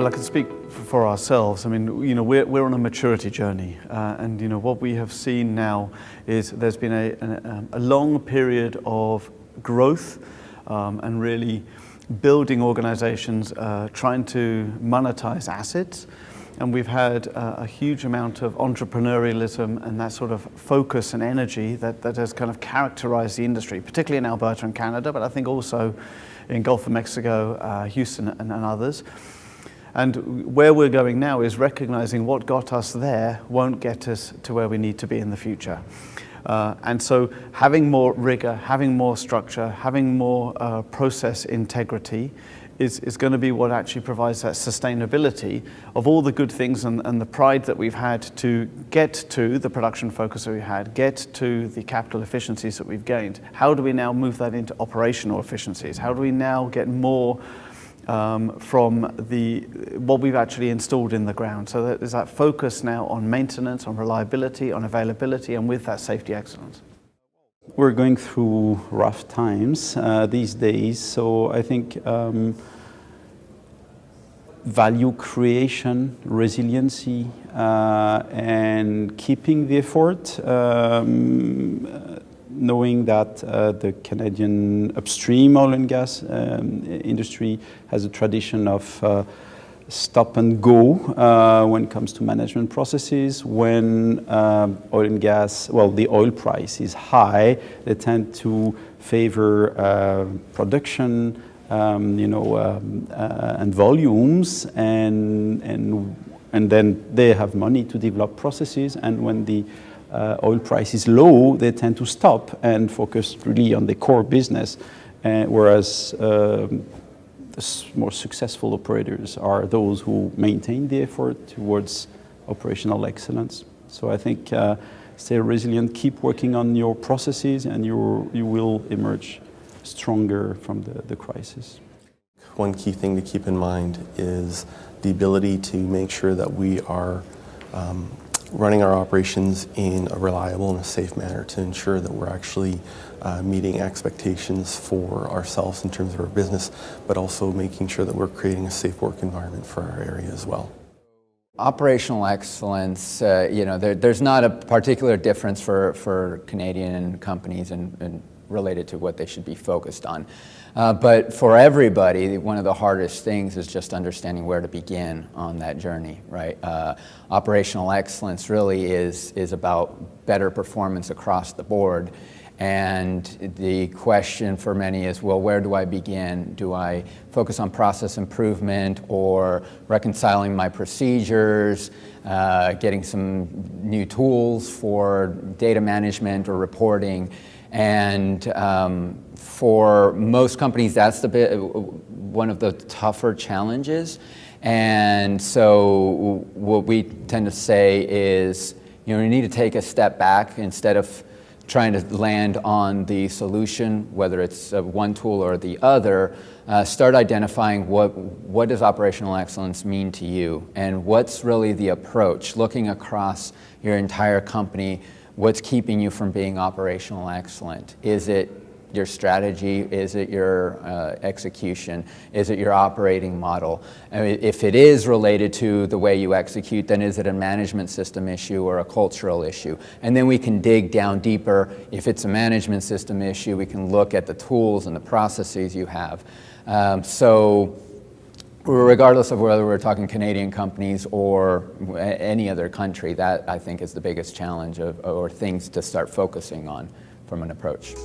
Well, I can speak for ourselves. I mean, we're on a maturity journey, and what we have seen now is there's been a long period of growth and really building organizations, trying to monetize assets. And we've had a huge amount of entrepreneurialism and that sort of focus and energy that has kind of characterized the industry, particularly in Alberta and Canada, but I think also in Gulf of Mexico, Houston and others. And where we're going now is recognizing what got us there won't get us to where we need to be in the future. And so having more rigor, having more structure, having more process integrity is going to be what actually provides that sustainability of all the good things and the pride that we've had to get to the production focus that we had, get to the capital efficiencies that we've gained. How do we now move that into operational efficiencies? How do we now get more from what we've actually installed in the ground? So there's that focus now on maintenance, on reliability, on availability, and with that safety excellence. We're going through rough times these days, so I think value creation, resiliency, and keeping the effort, knowing that the Canadian upstream oil and gas industry has a tradition of stop and go when it comes to management processes. When oil and gas, the oil price is high, they tend to favor production, and volumes, and then they have money to develop processes. And when the oil price is low, they tend to stop and focus really on the core business, whereas the more successful operators are those who maintain the effort towards operational excellence. So I think stay resilient, keep working on your processes, and you will emerge stronger from the crisis. One key thing to keep in mind is the ability to make sure that we are running our operations in a reliable and a safe manner to ensure that we're actually meeting expectations for ourselves in terms of our business, but also making sure that we're creating a safe work environment for our area as well. Operational excellence, there's not a particular difference for Canadian companies and related to what they should be focused on. But for everybody, one of the hardest things is just understanding where to begin on that journey, right? Operational excellence really is about better performance across the board. And the question for many is, well, where do I begin? Do I focus on process improvement or reconciling my procedures, getting some new tools for data management or reporting? And for most companies, that's one of the tougher challenges. And so what we tend to say is, you need to take a step back instead of trying to land on the solution, whether it's one tool or the other. Start identifying what does operational excellence mean to you, and what's really the approach, looking across your entire company. What's keeping you from being operational excellent? Is it your strategy? Is it your execution? Is it your operating model? I mean, if it is related to the way you execute, then is it a management system issue or a cultural issue? And then we can dig down deeper. If it's a management system issue, we can look at the tools and the processes you have. So regardless of whether we're talking Canadian companies or any other country, that I think is the biggest challenge or things to start focusing on from an approach.